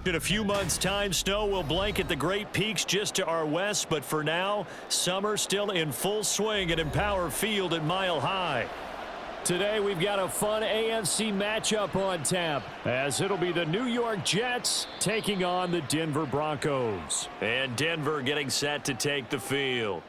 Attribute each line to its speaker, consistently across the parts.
Speaker 1: In a few months' time, snow will blanket the Great Peaks just to our west, but for now, summer still in full swing at Empower Field at Mile High. Today, we've got a fun AFC matchup on tap, as it'll be the New York Jets taking on the Denver Broncos. And Denver getting set to take the field.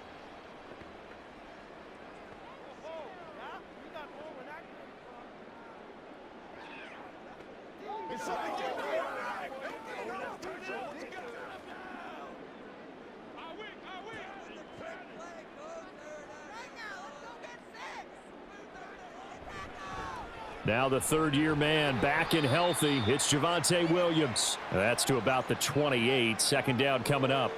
Speaker 1: Now the third-year man back and healthy. It's Javonte Williams. That's to about the 28. Second down coming up.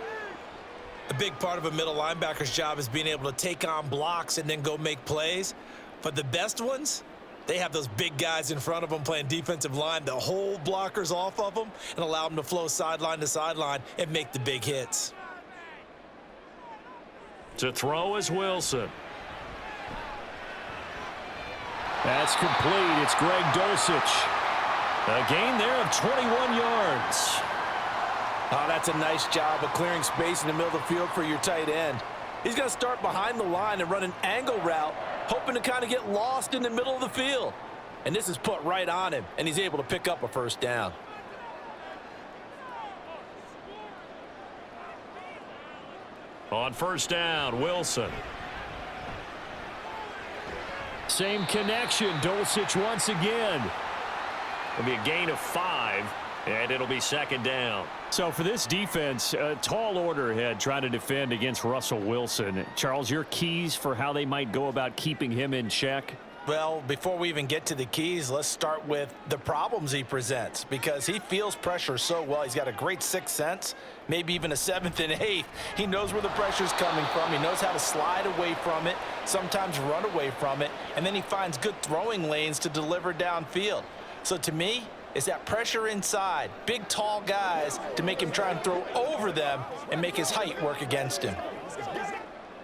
Speaker 2: A big part of a middle linebacker's job is being able to take on blocks and then go make plays. But the best ones, they have those big guys in front of them playing defensive line that hold blockers off of them and allow them to flow sideline to sideline and make the big hits.
Speaker 1: To throw is Wilson. That's complete. It's Greg Dulcich. A gain there of 21 yards.
Speaker 3: Oh, that's a nice job of clearing space in the middle of the field for your tight end. He's going to start behind the line and run an angle route, hoping to kind of get lost in the middle of the field. And this is put right on him, and he's able to pick up a first down.
Speaker 1: On first down, Wilson. Same connection. Dulcich once again. It'll be a gain of 5, and it'll be second down. So for this defense, a tall order ahead trying to defend against Russell Wilson. Charles, your keys for how they might go about keeping him in check?
Speaker 2: Well, before we even get to the keys, let's start with the problems he presents, because he feels pressure so well. He's got a great sixth sense, maybe even a seventh and eighth. He knows where the pressure's coming from. He knows how to slide away from it, sometimes run away from it, and then he finds good throwing lanes to deliver downfield. So to me, it's that pressure inside, big, tall guys to make him try and throw over them and make his height work against him.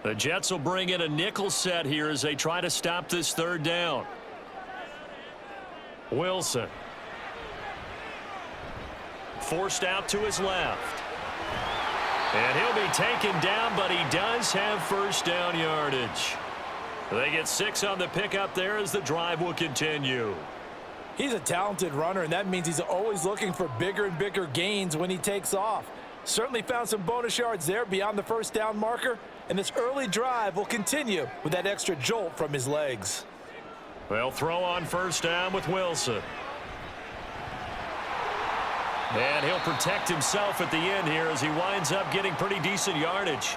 Speaker 1: The Jets will bring in a nickel set here as they try to stop this third down. Wilson. Forced out to his left. And he'll be taken down, but he does have first down yardage. They get 6 on the pickup there as the drive will continue.
Speaker 3: He's a talented runner, and that means he's always looking for bigger and bigger gains when he takes off. Certainly found some bonus yards there beyond the first down marker, and this early drive will continue with that extra jolt from his legs.
Speaker 1: They'll throw on first down with Wilson. And he'll protect himself at the end here as he winds up getting pretty decent yardage.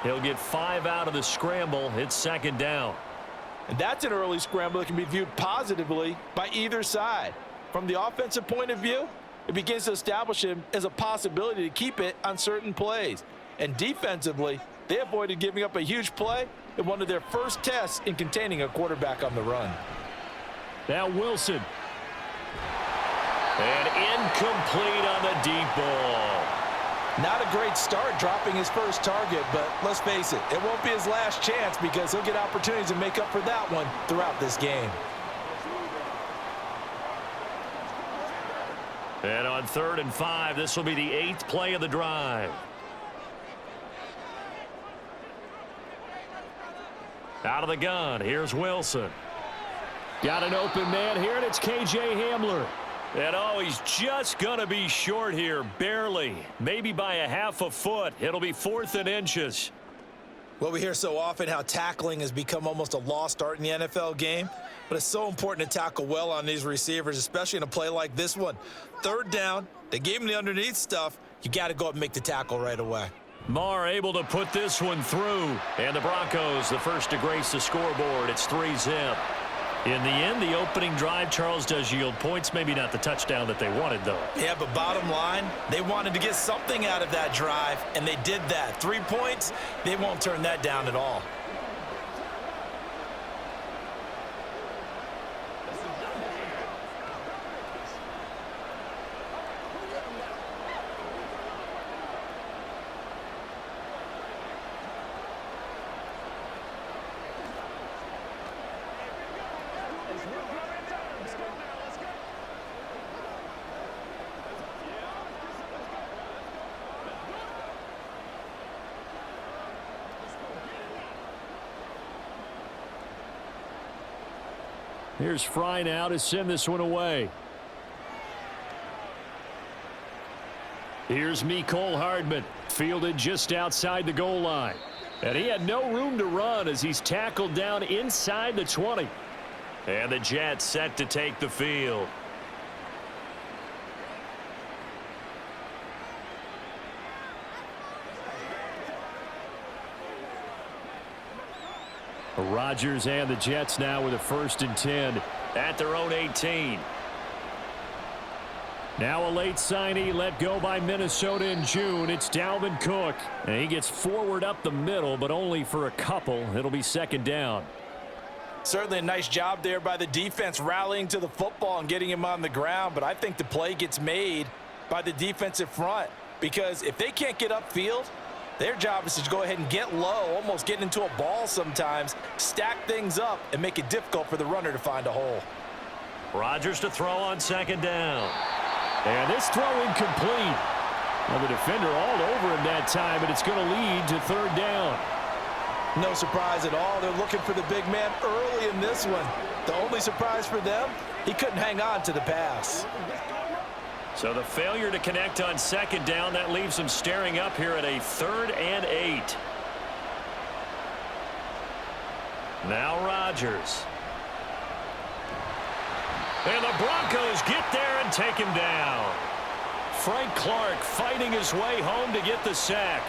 Speaker 1: He'll get 5 out of the scramble. It's second down.
Speaker 3: And that's an early scramble that can be viewed positively by either side. From the offensive point of view, it begins to establish him as a possibility to keep it on certain plays. And defensively, they avoided giving up a huge play in one of their first tests in containing a quarterback on the run.
Speaker 1: Now Wilson. And incomplete on the deep ball.
Speaker 3: Not a great start dropping his first target, but let's face it, it won't be his last chance because he'll get opportunities to make up for that one throughout this game.
Speaker 1: And on 3rd and 5, this will be the 8th play of the drive. Out of the gun, here's Wilson. Got an open man here, and it's K.J. Hamler. And oh, he's just going to be short here, barely. Maybe by a half a foot. It'll be 4th and inches.
Speaker 2: Well, we hear so often how tackling has become almost a lost art in the NFL game, but it's so important to tackle well on these receivers, especially in a play like this one. 3rd down, they gave him the underneath stuff. You got to go up and make the tackle right away.
Speaker 1: Marr able to put this one through. And the Broncos, the first to grace the scoreboard. It's 3-zip. In the end, the opening drive, Charles, does yield points. Maybe not the touchdown that they wanted, though.
Speaker 2: Yeah, but bottom line, they wanted to get something out of that drive, and they did that. 3 points, they won't turn that down at all.
Speaker 1: Here's Fry now to send this one away. Here's Mecole Hardman, fielded just outside the goal line. And he had no room to run as he's tackled down inside the 20. And the Jets set to take the field. Rodgers and the Jets now with a 1st and 10 at their own 18. Now a late signee let go by Minnesota in June. It's Dalvin Cook. And he gets forward up the middle, but only for a couple. It'll be 2nd down.
Speaker 3: Certainly a nice job there by the defense rallying to the football and getting him on the ground. But I think the play gets made by the defensive front, because if they can't get upfield, their job is to go ahead and get low, almost get into a ball sometimes, stack things up, and make it difficult for the runner to find a hole.
Speaker 1: Rodgers to throw on 2nd down. And this throw incomplete. Well, the defender all over him that time, and it's going to lead to 3rd down.
Speaker 3: No surprise at all. They're looking for the big man early in this one. The only surprise for them, he couldn't hang on to the pass.
Speaker 1: So the failure to connect on 2nd down, that leaves them staring up here at a 3rd and 8. Now Rodgers. And the Broncos get there and take him down. Frank Clark fighting his way home to get the sack.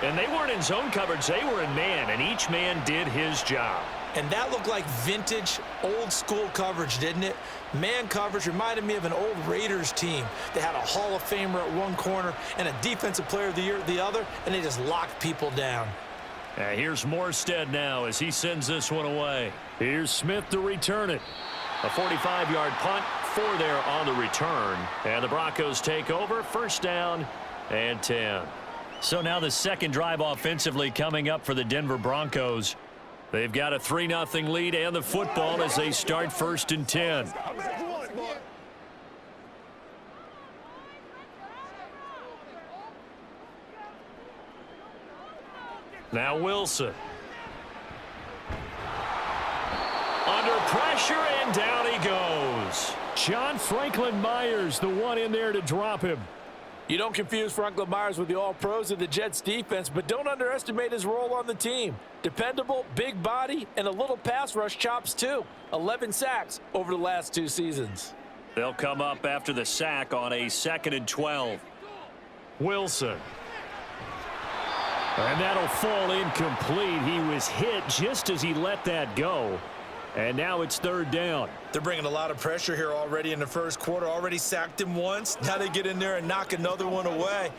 Speaker 1: And they weren't in zone coverage, they were in man, and each man did his job.
Speaker 3: And that looked like vintage, old-school coverage, didn't it? Man coverage reminded me of an old Raiders team. They had a Hall of Famer at one corner and a Defensive Player of the Year at the other, and they just locked people down.
Speaker 1: Here's Morstead now as he sends this one away. Here's Smith to return it. A 45-yard punt, 4 there on the return. And the Broncos take over, 1st down and 10. So now the 2nd drive offensively coming up for the Denver Broncos. They've got a 3-0 lead and the football as they start 1st and 10. Now Wilson. Under pressure, and down he goes. John Franklin Myers, the one in there to drop him.
Speaker 3: You don't confuse Franklin Myers with the All-Pros of the Jets defense, but don't underestimate his role on the team. Dependable, big body, and a little pass rush chops too. 11 sacks over the last 2 seasons.
Speaker 1: They'll come up after the sack on a 2nd and 12. Wilson. And that'll fall incomplete. He was hit just as he let that go. And now it's 3rd down.
Speaker 3: They're bringing a lot of pressure here already in the 1st quarter. Already sacked him once. Now they get in there and knock another one away.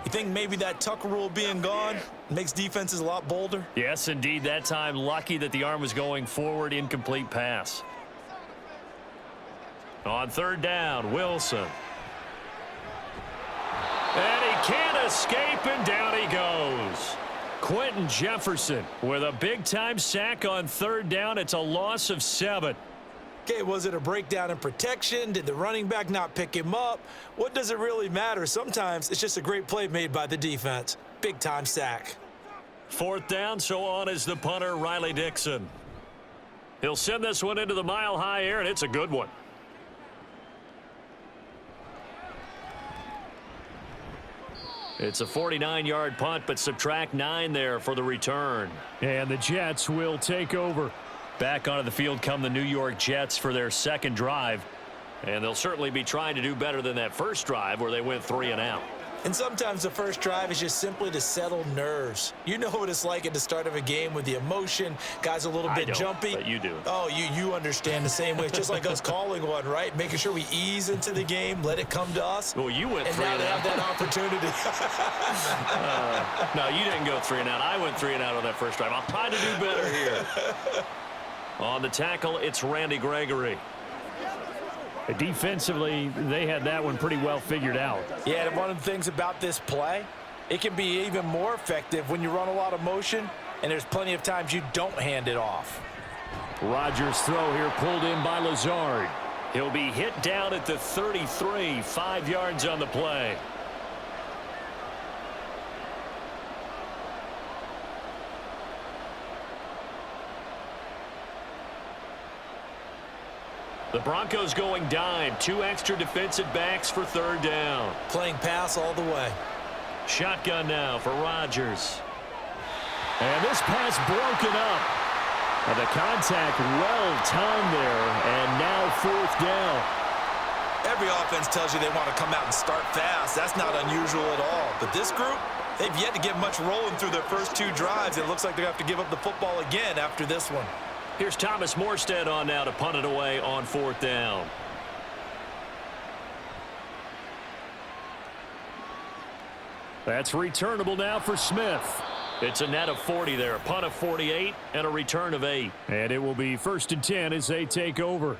Speaker 3: You think maybe that Tucker rule being gone makes defenses a lot bolder?
Speaker 1: Yes, indeed. That time, lucky that the arm was going forward. Incomplete pass. On 3rd down, Wilson. And he can't escape, and down he goes. Quentin Jefferson with a big-time sack on 3rd down. It's a loss of 7.
Speaker 3: Okay, was it a breakdown in protection? Did the running back not pick him up? What does it really matter? Sometimes it's just a great play made by the defense. Big-time sack.
Speaker 1: 4th down, so on is the punter, Riley Dixon. He'll send this one into the mile-high air, and it's a good one. It's a 49-yard punt, but subtract 9 there for the return. And the Jets will take over. Back onto the field come the New York Jets for their 2nd drive. And they'll certainly be trying to do better than that 1st drive where they went 3 and out.
Speaker 3: And sometimes the 1st drive is just simply to settle nerves. You know what it's like at the start of a game with the emotion. Guys a little bit jumpy.
Speaker 1: But you do.
Speaker 3: Oh, you understand the same way. It's just like us calling one, right? Making sure we ease into the game, let it come to us.
Speaker 1: Well, you went 3 and out.
Speaker 3: And now they have that opportunity.
Speaker 1: No, you didn't go 3 and out. I went 3 and out on that 1st drive. I'll try to do better here. On the tackle, it's Randy Gregory. Defensively, they had that one pretty well figured out.
Speaker 3: Yeah, and one of the things about this play, it can be even more effective when you run a lot of motion, and there's plenty of times you don't hand it off.
Speaker 1: Rodgers' throw here pulled in by Lazard. He'll be hit down at the 33, 5 yards on the play. The Broncos going dime. 2 extra defensive backs for third down.
Speaker 2: Playing pass all the way.
Speaker 1: Shotgun now for Rodgers. And this pass broken up. And the contact well timed there. And now fourth down.
Speaker 3: Every offense tells you they want to come out and start fast. That's not unusual at all. But this group, they've yet to get much rolling through their first 2 drives. It looks like they have to give up the football again after this one.
Speaker 1: Here's Thomas Morstead on now to punt it away on fourth down. That's returnable now for Smith. It's a net of 40 there, a punt of 48 and a return of 8. And it will be 1st and 10 as they take over.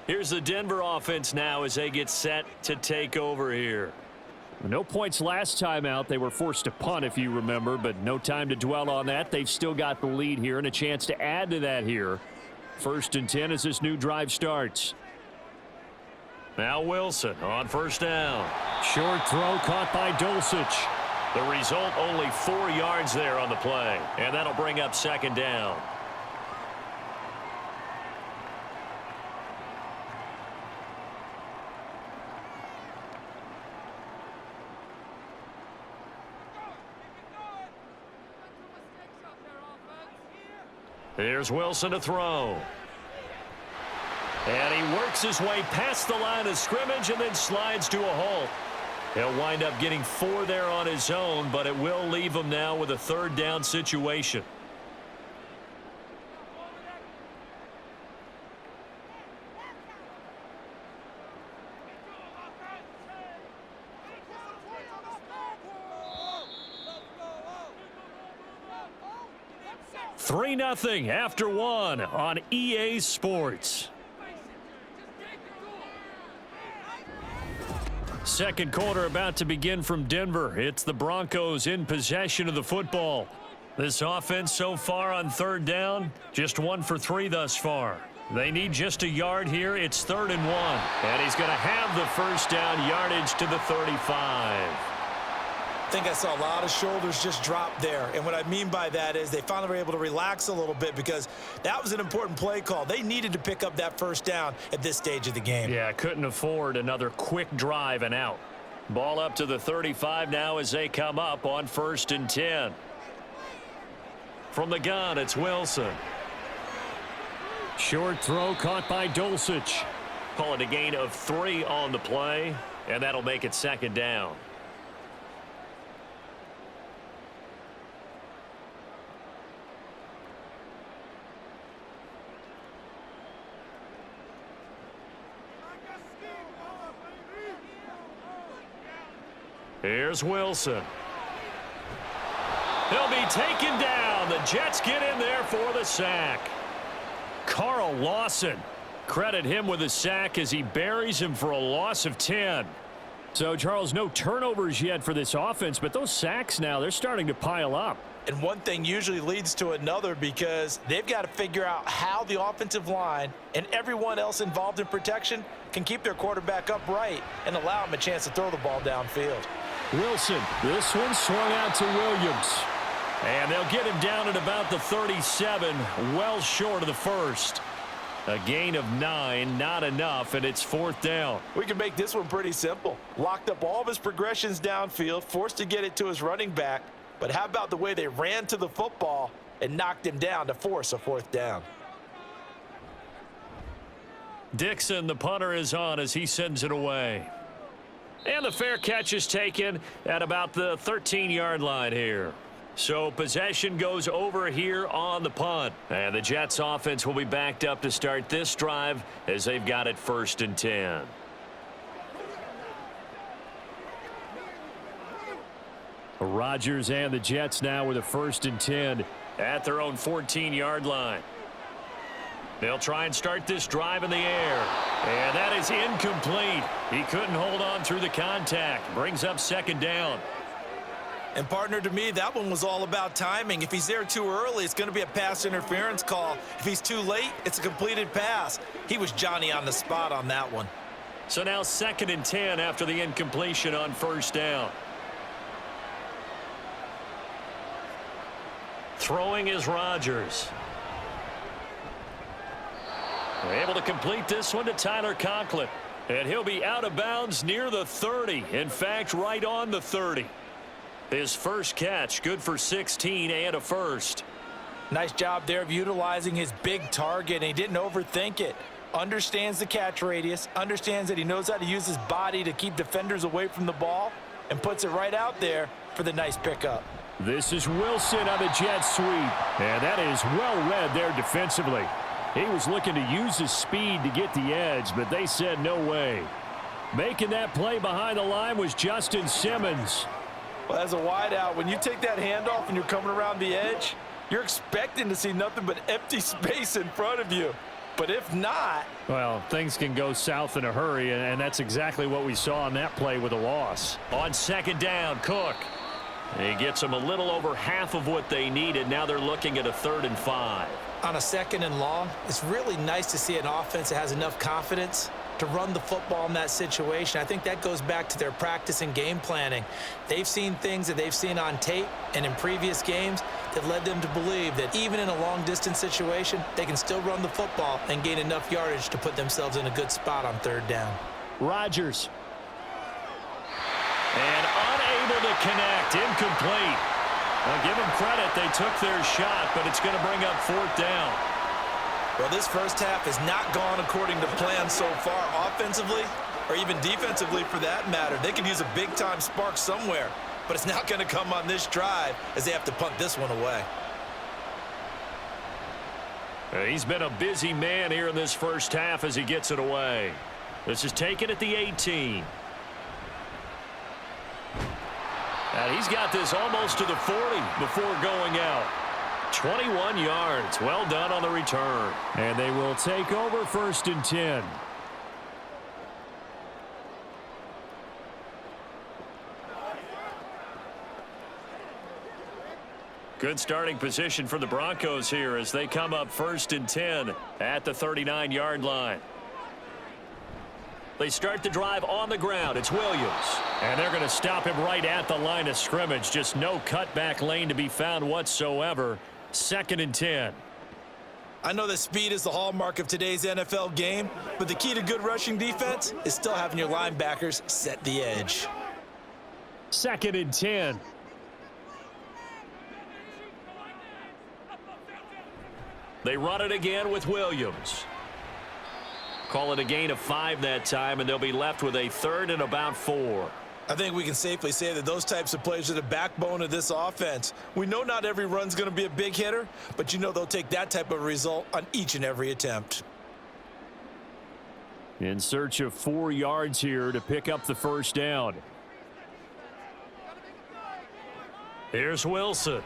Speaker 1: Here's the Denver offense now as they get set to take over here. No points last time out. They were forced to punt, if you remember, but no time to dwell on that. They've still got the lead here and a chance to add to that here. 1st and 10 as this new drive starts. Now Wilson on first down. Short throw caught by Dulcich. The result, only 4 yards there on the play, and that'll bring up second down. Here's Wilson to throw. And he works his way past the line of scrimmage and then slides to a halt. He'll wind up getting 4 there on his own, but it will leave him now with a third down situation. Three 0 after 1 on EA Sports. Second quarter about to begin from Denver. It's the Broncos in possession of the football. This offense so far on third down, just 1 for 3 thus far. They need just a yard here. It's 3rd and 1. And he's going to have the first down yardage to the 35.
Speaker 2: I think I saw a lot of shoulders just drop there. And what I mean by that is they finally were able to relax a little bit because that was an important play call. They needed to pick up that first down at this stage of the game.
Speaker 1: Yeah, couldn't afford another quick drive and out. Ball up to the 35 now as they come up on 1st and 10. From the gun, it's Wilson. Short throw caught by Dulcich. Call it a gain of 3 on the play, and that'll make it second down. Here's Wilson. He'll be taken down. The Jets get in there for the sack. Carl Lawson. Credit him with a sack as he buries him for a loss of 10. So, Charles, no turnovers yet for this offense, but those sacks now, they're starting to pile up.
Speaker 2: And one thing usually leads to another because they've got to figure out how the offensive line and everyone else involved in protection can keep their quarterback upright and allow him a chance to throw the ball downfield.
Speaker 1: Wilson, this one swung out to Williams. And they'll get him down at about the 37, well short of the first. A gain of 9, not enough, and it's 4th down.
Speaker 3: We can make this one pretty simple. Locked up all of his progressions downfield, forced to get it to his running back. But how about the way they ran to the football and knocked him down to force a 4th down?
Speaker 1: Dixon, the punter, is on as he sends it away. And the fair catch is taken at about the 13-yard line here. So possession goes over here on the punt. And the Jets offense will be backed up to start this drive as they've got it 1st and 10. Rodgers and the Jets now with a 1st and 10 at their own 14-yard line. They'll try and start this drive in the air. And that is incomplete. He couldn't hold on through the contact. Brings up second down.
Speaker 2: And, partner, to me, that one was all about timing. If he's there too early, it's going to be a pass interference call. If he's too late, it's a completed pass. He was Johnny on the spot on that one.
Speaker 1: So now 2nd and 10 after the incompletion on first down. Throwing is Rodgers. They're able to complete this one to Tyler Conklin. And he'll be out of bounds near the 30. In fact, right on the 30. His first catch, good for 16 and a first.
Speaker 2: Nice job there of utilizing his big target, and he didn't overthink it. Understands the catch radius, understands that he knows how to use his body to keep defenders away from the ball, and puts it right out there for the nice pickup.
Speaker 1: This is Wilson on the jet sweep, and that is well read there defensively. He was looking to use his speed to get the edge, but they said no way. Making that play behind the line was Justin Simmons.
Speaker 3: Well, as a wideout, when you take that handoff and you're coming around the edge, you're expecting to see nothing but empty space in front of you. But if not...
Speaker 1: Well, things can go south in a hurry, and that's exactly what we saw on that play with a loss. On second down, Cook. He gets them a little over half of what they needed. Now they're looking at a 3rd and 5.
Speaker 2: On a 2nd and long, it's really nice to see an offense that has enough confidence to run the football in that situation. I think that goes back to their practice and game planning. They've seen things that they've seen on tape and in previous games that led them to believe that even in a long-distance situation, they can still run the football and gain enough yardage to put themselves in a good spot on 3rd down.
Speaker 1: Rodgers. And unable to connect, incomplete. Well, give them credit, they took their shot, but it's going to bring up 4th down.
Speaker 2: Well, this first half has not gone according to plan so far offensively or even defensively for that matter. They could use a big-time spark somewhere, but it's not going to come on this drive as they have to punt this one away.
Speaker 1: He's been a busy man here in this first half as he gets it away. This is taken at the 18. And he's got this almost to the 40 before going out. 21 yards. Well done on the return. And they will take over 1st and 10. Good starting position for the Broncos here as they come up 1st and 10 at the 39-yard line. They start the drive on the ground. It's Williams. And they're going to stop him right at the line of scrimmage. Just no cutback lane to be found whatsoever. 2nd and 10.
Speaker 2: I know that speed is the hallmark of today's NFL game, but the key to good rushing defense is still having your linebackers set the edge.
Speaker 1: 2nd and 10. They run it again with Williams. Call it a gain of 5 that time, and they'll be left with a 3rd and about 4.
Speaker 2: I think we can safely say that those types of plays are the backbone of this offense. We know not every run's going to be a big hitter, but you know they'll take that type of result on each and every attempt.
Speaker 1: In search of 4 yards here to pick up the 1st down. Here's Wilson.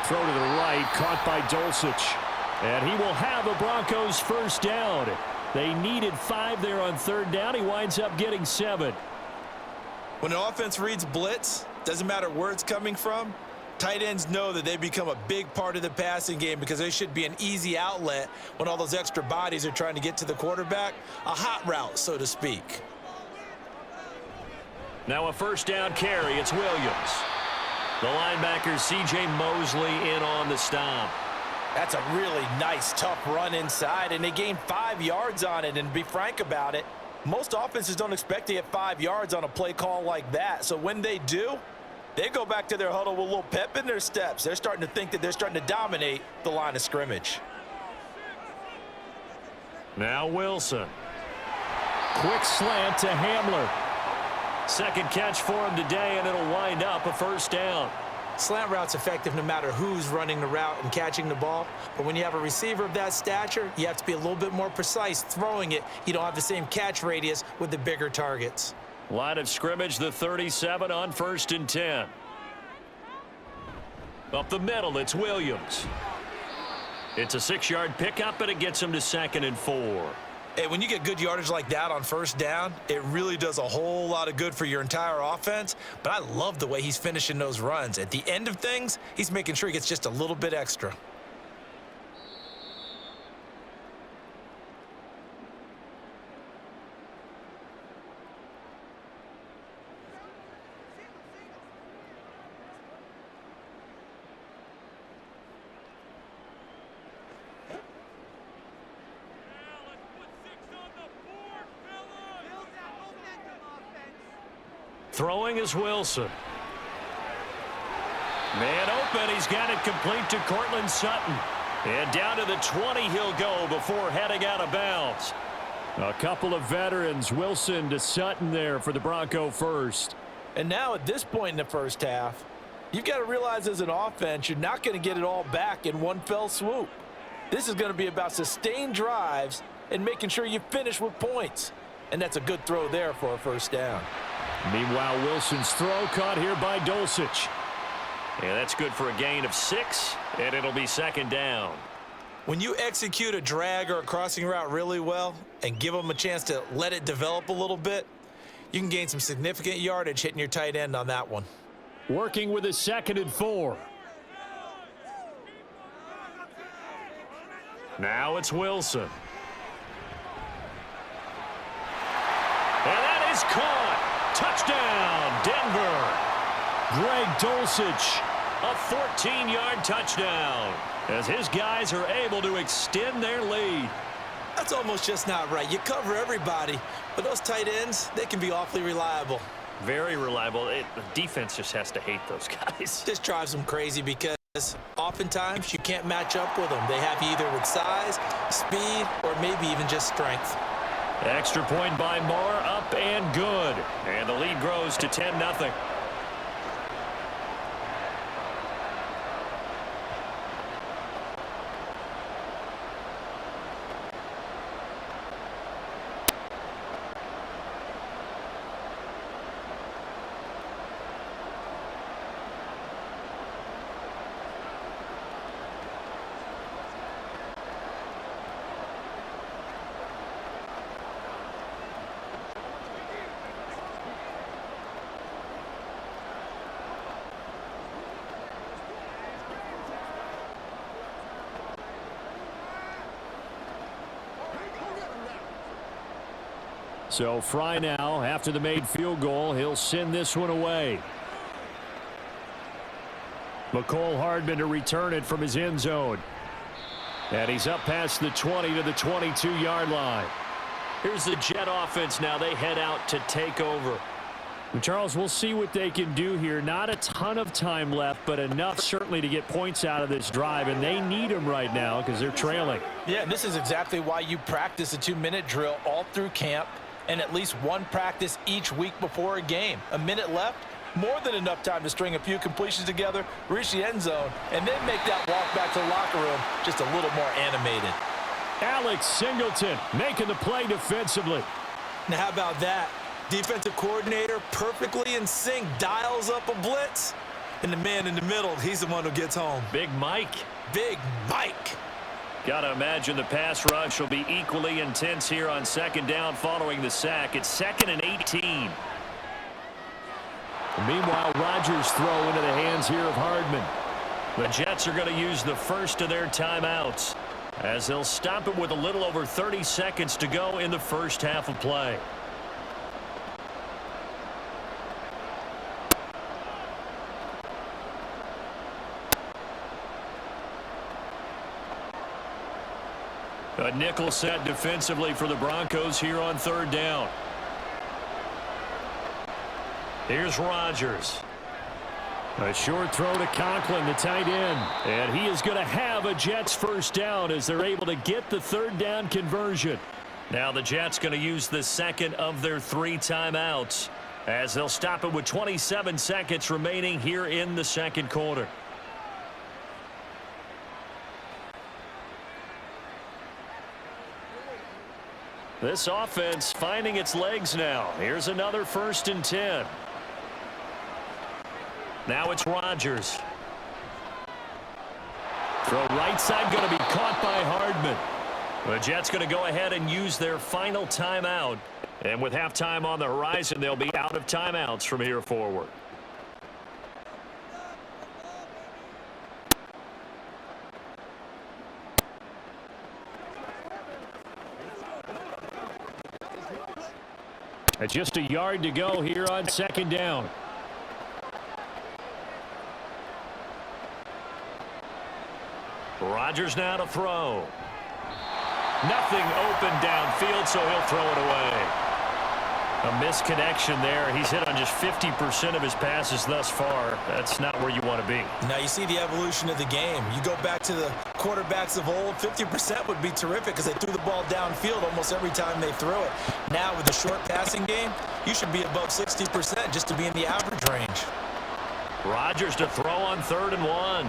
Speaker 1: Throw to the right, caught by Dulcich. And he will have a Broncos 1st down. They needed 5 there on 3rd down. He winds up getting 7.
Speaker 2: When an offense reads blitz, doesn't matter where it's coming from, tight ends know that they become a big part of the passing game because they should be an easy outlet when all those extra bodies are trying to get to the quarterback. A hot route, so to speak.
Speaker 1: Now a 1st down carry. It's Williams. The linebacker C.J. Mosley in on the stop.
Speaker 2: That's a really nice, tough run inside, and they gained 5 yards on it. And to be frank about it, most offenses don't expect to get 5 yards on a play call like that. So when they do, they go back to their huddle with a little pep in their steps. They're starting to think that they're starting to dominate the line of scrimmage.
Speaker 1: Now Wilson. Quick slant to Hamler. 2nd catch for him today, and it'll wind up a 1st down.
Speaker 2: Slant route's effective no matter who's running the route and catching the ball. But when you have a receiver of that stature, you have to be a little bit more precise throwing it. You don't have the same catch radius with the bigger targets.
Speaker 1: Line of scrimmage, the 37 on 1st and 10. Up the middle, it's Williams. It's a 6-yard pickup, and it gets him to 2nd and 4.
Speaker 2: Hey, when you get good yardage like that on 1st down, it really does a whole lot of good for your entire offense. But I love the way he's finishing those runs. At the end of things, he's making sure he gets just a little bit extra.
Speaker 1: Throwing is Wilson. Man open. He's got it complete to Cortland Sutton. And down to the 20 he'll go before heading out of bounds. A couple of veterans, Wilson to Sutton there for the Bronco first.
Speaker 3: And now at this point in the first half, you've got to realize as an offense, you're not going to get it all back in one fell swoop. This is going to be about sustained drives and making sure you finish with points. And that's a good throw there for a first down.
Speaker 1: Meanwhile, Wilson's throw caught here by Dulcich. Yeah, that's good for a gain of 6, and it'll be second down.
Speaker 2: When you execute a drag or a crossing route really well and give them a chance to let it develop a little bit, you can gain some significant yardage hitting your tight end on that one.
Speaker 1: Working with a 2nd and 4. Now it's Wilson. And that is caught. Touchdown, Denver. Greg Dulcich, a 14-yard touchdown, as his guys are able to extend their lead.
Speaker 2: That's almost just not right. You cover everybody, but those tight ends, they can be awfully reliable.
Speaker 1: Very reliable. The defense just has to hate those guys.
Speaker 2: This drives them crazy because oftentimes you can't match up with them. They have you either with size, speed, or maybe even just strength.
Speaker 1: Extra point by Moore, up and good. And the lead grows to 10-0. So Fry now, after the made field goal, he'll send this one away. McCole Hardman to return it from his end zone. And he's up past the 20 to the 22-yard line. Here's the Jet offense now. They head out to take over. And Charles, we'll see what they can do here. Not a ton of time left, but enough certainly to get points out of this drive. And they need them right now because they're trailing.
Speaker 2: Yeah, and this is exactly why you practice a 2-minute drill all through camp and at least one practice each week before a game. A minute left, more than enough time to string a few completions together, reach the end zone, and then make that walk back to the locker room just a little more animated.
Speaker 1: Alex Singleton making the play defensively.
Speaker 2: Now how about that? Defensive coordinator perfectly in sync, dials up a blitz, and the man in the middle, he's the one who gets home.
Speaker 1: Big Mike.
Speaker 2: Big Mike.
Speaker 1: Got to imagine the pass rush will be equally intense here on second down following the sack. It's 2nd and 18. Meanwhile, Rodgers throw into the hands here of Hardman. The Jets are going to use the first of their timeouts as they'll stop it with a little over 30 seconds to go in the first half of play. A nickel set defensively for the Broncos here on 3rd down. Here's Rodgers. A short throw to Conklin, the tight end. And he is going to have a Jets first down as they're able to get the 3rd down conversion. Now the Jets going to use the second of their 3 timeouts as they'll stop it with 27 seconds remaining here in the second quarter. This offense finding its legs now. Here's another 1st and 10. Now it's Rodgers. Throw right side going to be caught by Hardman. The Jets going to go ahead and use their final timeout. And with halftime on the horizon, they'll be out of timeouts from here forward. Just a yard to go here on 2nd down. Rodgers now to throw. Nothing open downfield, so he'll throw it away. A misconnection there. He's hit on just 50% of his passes thus far. That's not where you want to be.
Speaker 2: Now you see the evolution of the game. You go back to the quarterbacks of old, 50% would be terrific because they threw the ball downfield almost every time they threw it. Now with the short passing game, you should be above 60% just to be in the average range.
Speaker 1: Rodgers to throw on 3rd and 1.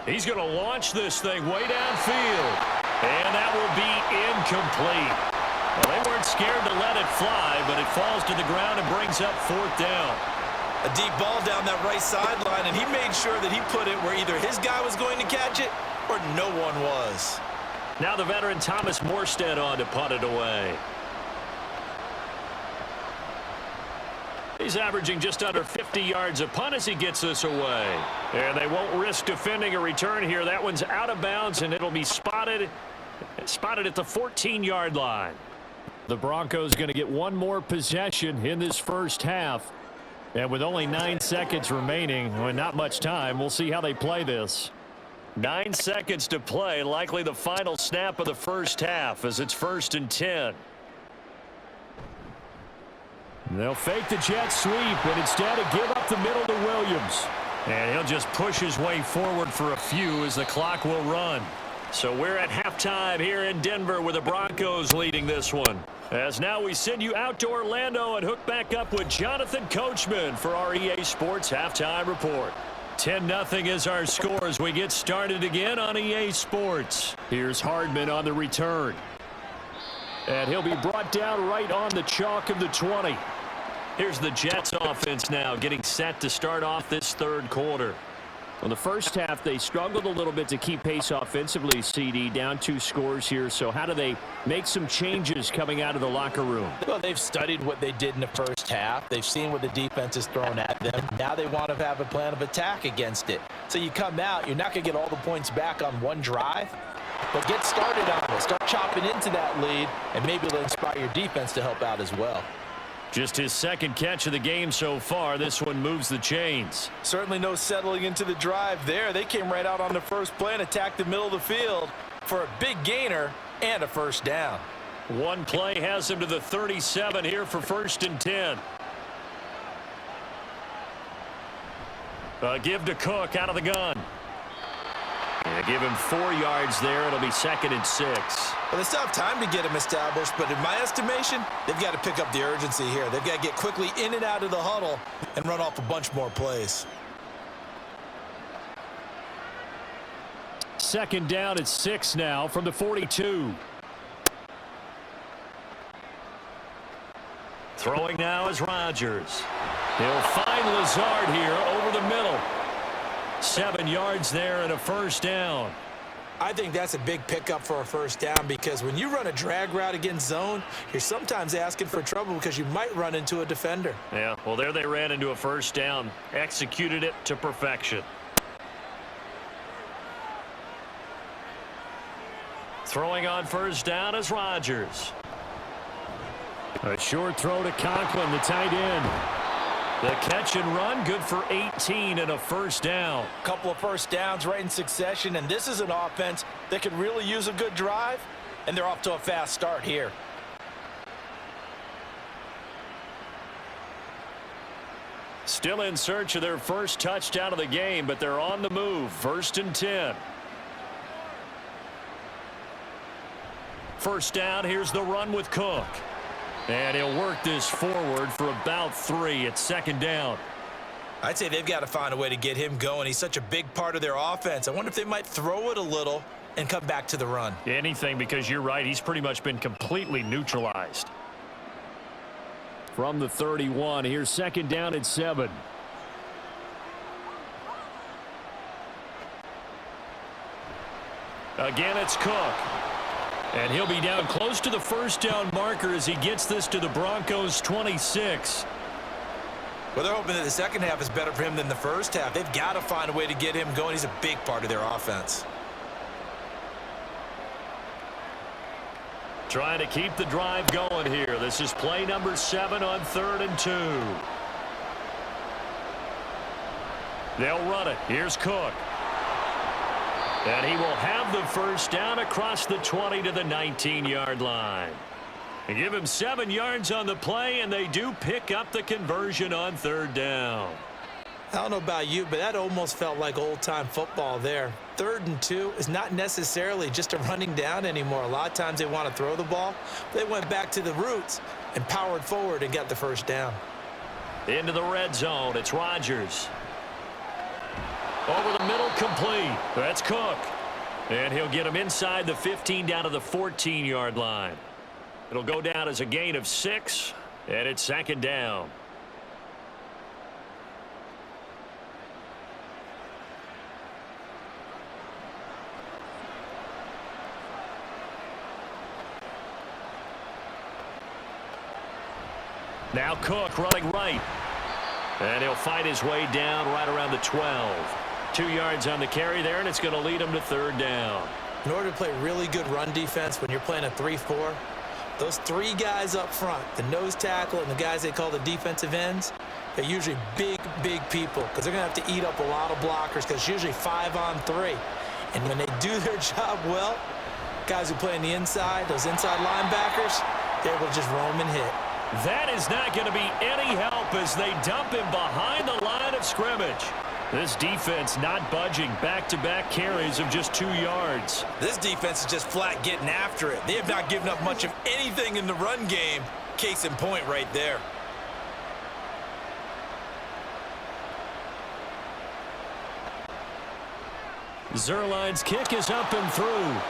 Speaker 1: He's going to launch this thing way downfield. And that will be incomplete. Well, they weren't scared to let it fly, but it falls to the ground and brings up 4th down.
Speaker 2: A deep ball down that right sideline, and he made sure that he put it where either his guy was going to catch it or no one was.
Speaker 1: Now the veteran Thomas Morstead on to punt it away. He's averaging just under 50 yards a punt as he gets this away. And they won't risk defending a return here. That one's out of bounds, and it'll be spotted at the 14-yard line. The Broncos going to get one more possession in this first half. And with only 9 seconds remaining, well, not much time, we'll see how they play this. 9 seconds to play, likely the final snap of the first half as it's 1st and 10. They'll fake the jet sweep and instead give up the middle to Williams. And he'll just push his way forward for a few as the clock will run. So we're at halftime here in Denver with the Broncos leading this one. As now we send you out to Orlando and hook back up with Jonathan Coachman for our EA Sports Halftime Report. 10-0 is our score as we get started again on EA Sports. Here's Hardman on the return. And he'll be brought down right on the chalk of the 20. Here's the Jets offense now getting set to start off this 3rd quarter. Well, the first half, they struggled a little bit to keep pace offensively, CD, down 2 scores here. So how do they make some changes coming out of the locker room?
Speaker 2: Well, they've studied what they did in the first half. They've seen what the defense is throwing at them. Now they want to have a plan of attack against it. So you come out, you're not going to get all the points back on one drive, but get started on it. Start chopping into that lead, and maybe it'll inspire your defense to help out as well.
Speaker 1: Just his 2nd catch of the game so far. This one moves the chains.
Speaker 2: Certainly no settling into the drive there. They came right out on the first play and attacked the middle of the field for a big gainer and a 1st down.
Speaker 1: One play has him to the 37 here for 1st and 10. Give to Cook out of the gun. And give him 4 yards there. It'll be 2nd and 6.
Speaker 2: Well, they still have time to get him established, but in my estimation, they've got to pick up the urgency here. They've got to get quickly in and out of the huddle and run off a bunch more plays.
Speaker 1: 2nd down at 6 now from the 42. Throwing now is Rodgers. He'll find Lazard here over the middle. 7 yards there and a 1st down.
Speaker 2: I think that's a big pickup for a 1st down because when you run a drag route against zone, you're sometimes asking for trouble because you might run into a defender.
Speaker 1: Yeah, well, there they ran into a 1st down. Executed it to perfection. Throwing on 1st down is Rodgers. A short throw to Conklin, the tight end. The catch and run, good for 18 and a 1st down.
Speaker 2: Couple of 1st downs right in succession, and this is an offense that could really use a good drive, and they're off to a fast start here.
Speaker 1: Still in search of their 1st touchdown of the game, but they're on the move. 1st and 10. 1st down, here's the run with Cook. And he'll work this forward for about 3 at 2nd down.
Speaker 2: I'd say they've got to find a way to get him going. He's such a big part of their offense. I wonder if they might throw it a little and come back to the run.
Speaker 1: Anything, because you're right. He's pretty much been completely neutralized. From the 31, here's 2nd down at 7. Again, it's Cook. And he'll be down close to the 1st down marker as he gets this to the Broncos 26.
Speaker 2: Well, they're hoping that the 2nd half is better for him than the 1st half. They've got to find a way to get him going. He's a big part of their offense.
Speaker 1: Trying to keep the drive going here. This is play number 7 on 3rd and 2. They'll run it. Here's Cook. And he will have the 1st down across the 20 to the 19-yard line. They give him 7 yards on the play, and they do pick up the conversion on 3rd down.
Speaker 3: I don't know about you, but that almost felt like old-time football there. 3rd and 2 is not necessarily just a running down anymore. A lot of times they want to throw the ball. They went back to the roots and powered forward and got the 1st down.
Speaker 1: Into the red zone. It's Rodgers. Over the middle, complete. That's Cook. And he'll get him inside the 15 down to the 14-yard line. It'll go down as a gain of 6, and it's 2nd down. Now Cook running right. And he'll fight his way down right around the 12. 2 yards on the carry there, and it's going to lead him to 3rd down.
Speaker 3: In order to play really good run defense when you're playing a 3-4, those 3 guys up front, the nose tackle and the guys they call the defensive ends, they're usually big people because they're going to have to eat up a lot of blockers because it's usually 5 on 3. And when they do their job well, guys who play on the inside, those inside linebackers, they're able to just roam and hit.
Speaker 1: That is not going to be any help as they dump him behind the line of scrimmage. This defense not budging. Back-to-back carries of just 2 yards.
Speaker 2: This defense is just flat getting after it. They have not given up much of anything in the run game. Case in point right there.
Speaker 1: Zerline's kick is up and through.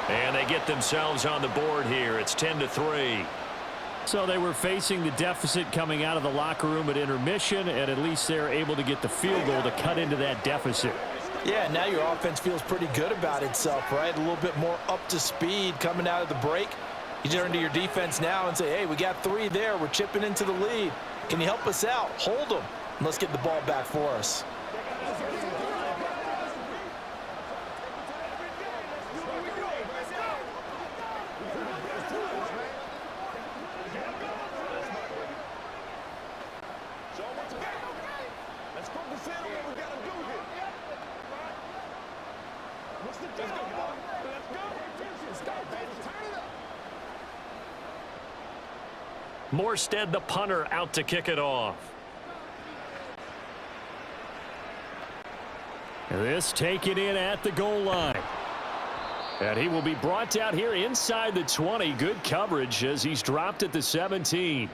Speaker 1: And they get themselves on the board here. It's 10-3. So they were facing the deficit coming out of the locker room at intermission, and at least they're able to get the field goal to cut into that deficit.
Speaker 3: Yeah, now your offense feels pretty good about itself, right? A little bit more up to speed coming out of the break. You turn to your defense now and say, hey, we got 3 there. We're chipping into the lead. Can you help us out? Hold them. And let's get the ball back for us.
Speaker 1: Morstead, the punter, out to kick it off. This taken in at the goal line. And he will be brought down here inside the 20. Good coverage as he's dropped at the 17.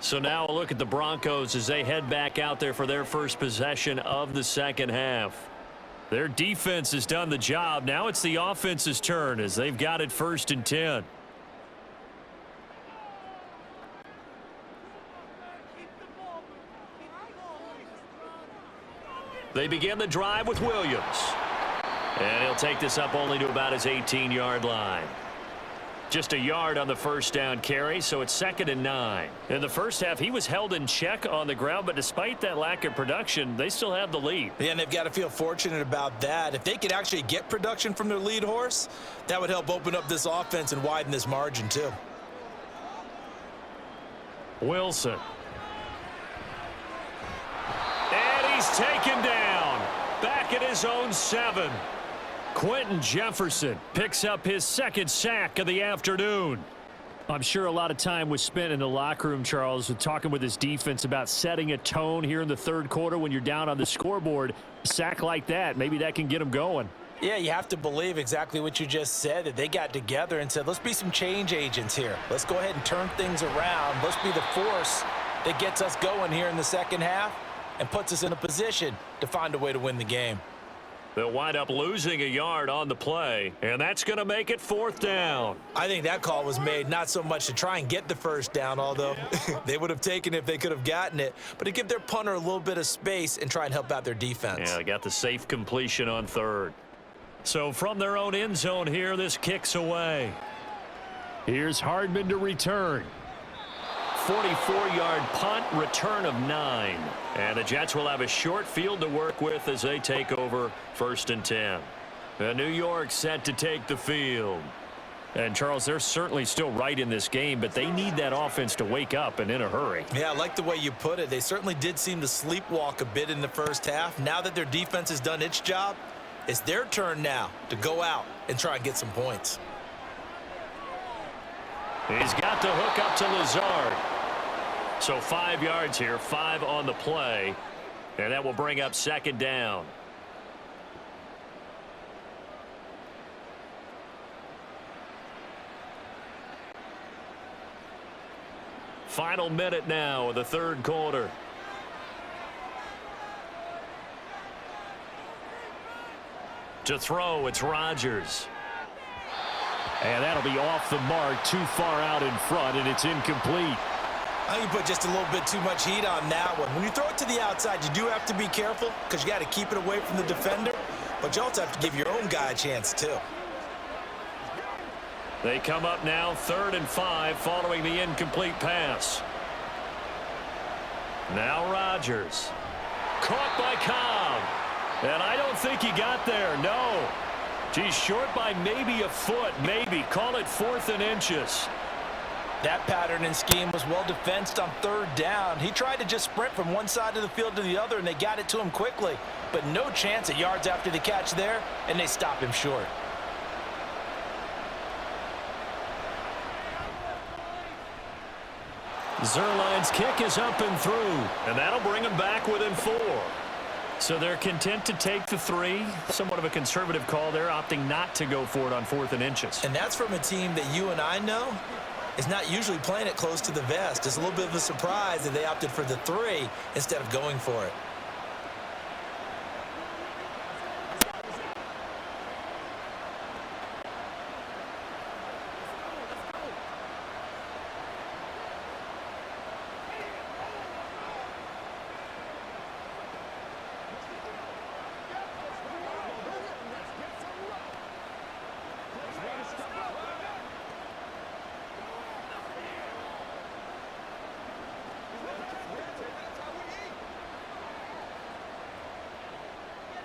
Speaker 1: So now a look at the Broncos as they head back out there for their first possession of the 2nd half. Their defense has done the job. Now it's the offense's turn as they've got it 1st and 10. They begin the drive with Williams. And he'll take this up only to about his 18-yard line. Just a yard on the 1st down carry, so it's 2nd and 9. In the first half, he was held in check on the ground, but despite that lack of production, they still have the lead.
Speaker 2: Yeah, and they've got to feel fortunate about that. If they could actually get production from their lead horse, that would help open up this offense and widen this margin too.
Speaker 1: Wilson. And he's taken down. Back at his own 7. Quentin Jefferson picks up his 2nd sack of the afternoon. I'm sure a lot of time was spent in the locker room, Charles, with talking with his defense about setting a tone here in the 3rd quarter when you're down on the scoreboard. A sack like that, maybe that can get them going.
Speaker 2: Yeah, you have to believe exactly what you just said, that they got together and said, let's be some change agents here. Let's go ahead and turn things around. Let's be the force that gets us going here in the 2nd half and puts us in a position to find a way to win the game.
Speaker 1: They'll wind up losing a yard on the play, and that's going to make it 4th down.
Speaker 2: I think that call was made not so much to try and get the 1st down, although they would have taken it if they could have gotten it, but to give their punter a little bit of space and try and help out their defense.
Speaker 1: Yeah, they got the safe completion on 3rd. So from their own end zone here, this kicks away. Here's Hardman to return. 44-yard punt, return of 9. And the Jets will have a short field to work with as they take over 1st and 10. And New York set to take the field. And, Charles, they're certainly still right in this game, but they need that offense to wake up and in a hurry.
Speaker 2: Yeah, I like the way you put it. They certainly did seem to sleepwalk a bit in the first half. Now that their defense has done its job, it's their turn now to go out and try and get some points.
Speaker 1: He's got the hook up to Lazard. So 5 yards here, 5 on the play. And that will bring up second down. Final minute now of the third quarter. To throw, it's Rodgers. And that'll be off the mark, too far out in front, and it's incomplete.
Speaker 2: I think you put just a little bit too much heat on that one. When you throw it to the outside, you do have to be careful because you got to keep it away from the defender, but you also have to give your own guy a chance too.
Speaker 1: They come up now 3rd and 5 following the incomplete pass. Now Rodgers. Caught by Cobb. And I don't think he got there, no. He's short by maybe a foot, maybe. Call it 4th and inches.
Speaker 2: That pattern and scheme was well defensed on 3rd down. He tried to just sprint from one side of the field to the other, and they got it to him quickly. But no chance at yards after the catch there, and they stop him short.
Speaker 1: Zerline's kick is up and through, and that'll bring him back within 4. So they're content to take the 3. Somewhat of a conservative call there, opting not to go for it on 4th and inches.
Speaker 2: And that's from a team that you and I know is not usually playing it close to the vest. It's a little bit of a surprise that they opted for the 3 instead of going for it.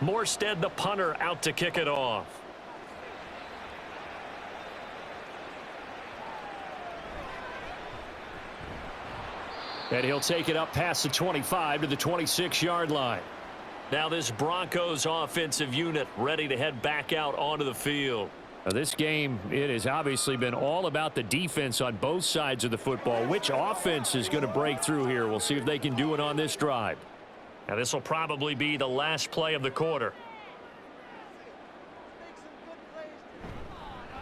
Speaker 1: Morstead, the punter, out to kick it off. And he'll take it up past the 25 to the 26-yard line. Now this Broncos offensive unit ready to head back out onto the field. Now this game, it has obviously been all about the defense on both sides of the football. Which offense is going to break through here? We'll see if they can do it on this drive. Now this will probably be the last play of the quarter.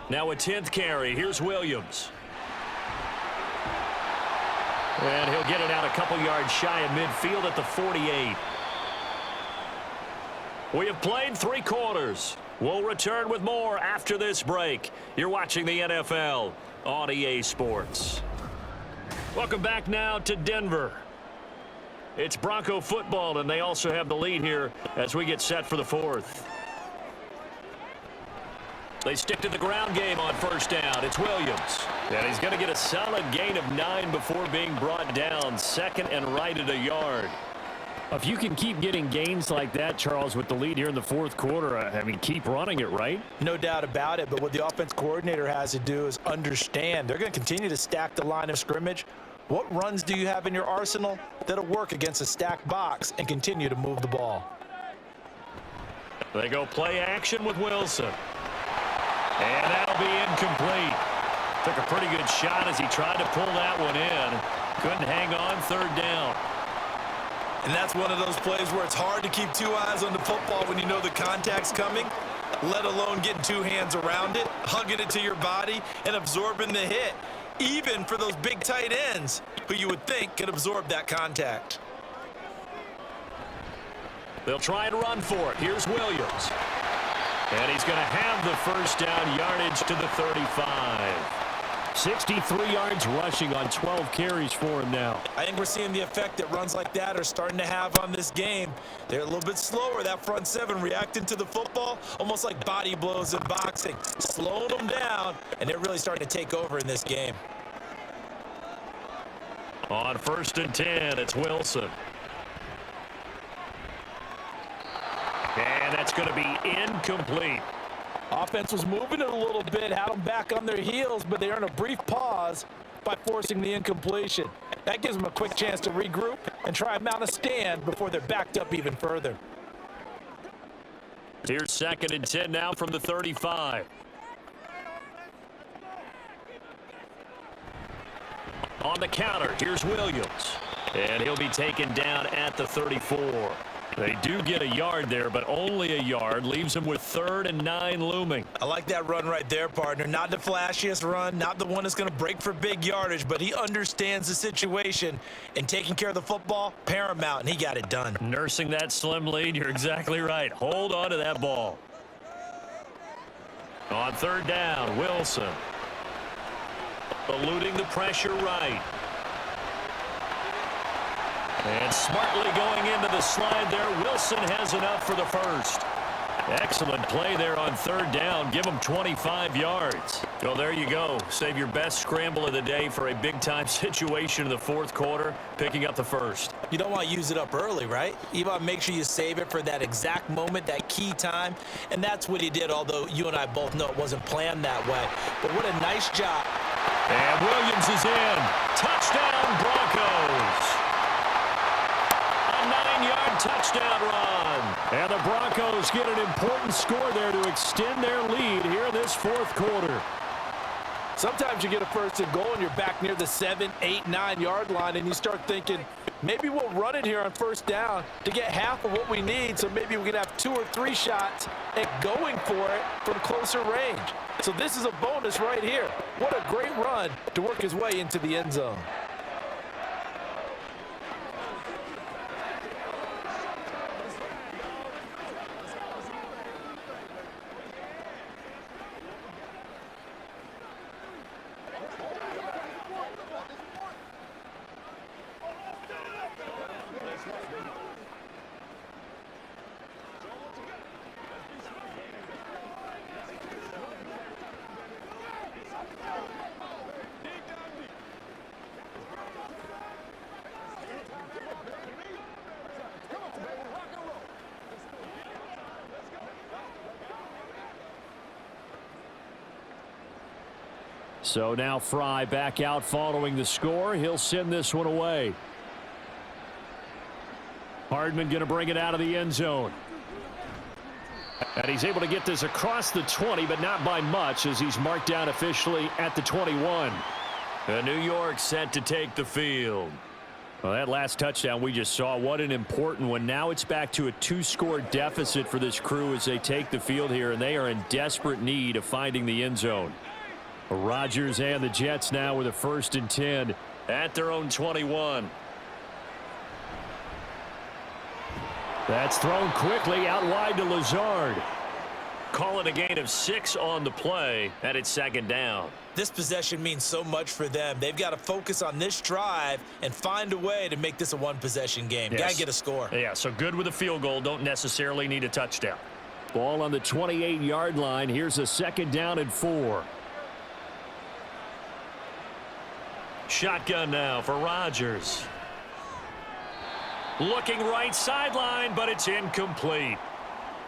Speaker 1: Now a 10th carry. Here's Williams. And he'll get it out a couple yards shy of midfield at the 48. We have played 3 quarters. We'll return with more after this break. You're watching the NFL on EA Sports. Welcome back now to Denver. It's Bronco football, and they also have the lead here as we get set for the 4th. They stick to the ground game on 1st down. It's Williams. And he's going to get a solid gain of 9 before being brought down. 2nd and right at a yard. If you can keep getting gains like that, Charles, with the lead here in the 4th quarter, I mean, keep running it, right?
Speaker 2: No doubt about it, but what the offense coordinator has to do is understand they're going to continue to stack the line of scrimmage. What runs do you have in your arsenal that'll work against a stacked box and continue to move the ball?
Speaker 1: They go play action with Wilson. And that'll be incomplete. Took a pretty good shot as he tried to pull that one in. Couldn't hang on 3rd down.
Speaker 2: And that's one of those plays where it's hard to keep 2 eyes on the football when you know the contact's coming, let alone getting 2 hands around it, hugging it to your body, and absorbing the hit. Even for those big tight ends who you would think could absorb that contact.
Speaker 1: They'll try and run for it. Here's Williams. And he's going to have the 1st down, yardage to the 35. 63 yards rushing on 12 carries for him now.
Speaker 2: I think we're seeing the effect that runs like that are starting to have on this game. They're a little bit slower, that front 7 reacting to the football, almost like body blows in boxing, slowing them down, and they're really starting to take over in this game.
Speaker 1: On 1st and 10, it's Wilson. And that's going to be incomplete.
Speaker 3: Offense was moving it a little bit, had them back on their heels, but they earn a brief pause by forcing the incompletion. That gives them a quick chance to regroup and try and mount a stand before they're backed up even further.
Speaker 1: Here's 2nd and 10 now from the 35. On the counter, here's Williams. And he'll be taken down at the 34. They do get a yard there, but only a yard. Leaves them with 3rd and 9 looming.
Speaker 2: I like that run right there, partner. Not the flashiest run, not the one that's going to break for big yardage, but he understands the situation, and taking care of the football, paramount, and he got it done.
Speaker 1: Nursing that slim lead, you're exactly right. Hold on to that ball. On 3rd down, Wilson. Eluding the pressure right. And smartly going into the slide there. Wilson has enough for the first. Excellent play there on 3rd down. Give him 25 yards. Well, there you go. Save your best scramble of the day for a big-time situation in the 4th quarter, picking up the first.
Speaker 2: You don't want to use it up early, right? You want to make sure you save it for that exact moment, that key time, and that's what he did, although you and I both know it wasn't planned that way. But what a nice job.
Speaker 1: And Williams is in. Touchdown, Broncos. 9-yard touchdown run. And the Broncos get an important score there to extend their lead here in this 4th quarter.
Speaker 3: Sometimes you get a 1st and goal and you're back near the 7, 8, 9-yard line, and you start thinking, maybe we'll run it here on 1st down to get half of what we need, so maybe we can have 2 or 3 shots at going for it from closer range. So this is a bonus right here. What a great run to work his way into the end zone.
Speaker 1: So now Fry back out following the score. He'll send this one away. Hardman going to bring it out of the end zone. And he's able to get this across the 20, but not by much, as he's marked down officially at the 21. And New York set to take the field. Well, that last touchdown we just saw, what an important one. Now it's back to a 2-score deficit for this crew as they take the field here, and they are in desperate need of finding the end zone. Rodgers and the Jets now with a 1st and 10 at their own 21. That's thrown quickly out wide to Lazard. Call it a gain of 6 on the play, and it's 2nd down.
Speaker 2: This possession means so much for them. They've got to focus on this drive and find a way to make this a 1-possession game.
Speaker 1: Yes.
Speaker 2: Got to get a score.
Speaker 1: Yeah, so good with a field goal. Don't necessarily need a touchdown. Ball on the 28-yard line. Here's a 2nd down and 4. Shotgun now for Rodgers. Looking right sideline, but it's incomplete.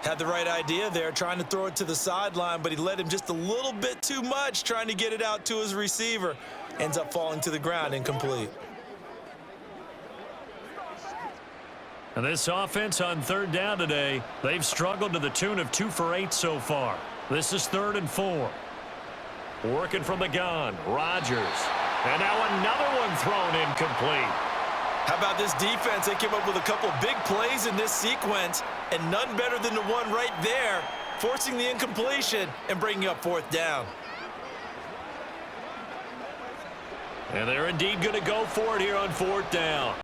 Speaker 2: Had the right idea there, trying to throw it to the sideline, but he led him just a little bit too much, trying to get it out to his receiver. Ends up falling to the ground, incomplete.
Speaker 1: And this offense on 3rd down today, they've struggled to the tune of 2 for 8 so far. This is 3rd and 4. Working from the gun, Rodgers. And now another one thrown incomplete.
Speaker 2: How about this defense? They came up with a couple big plays in this sequence, and none better than the one right there, forcing the incompletion and bringing up 4th down.
Speaker 1: And they're indeed going to go for it here on 4th down.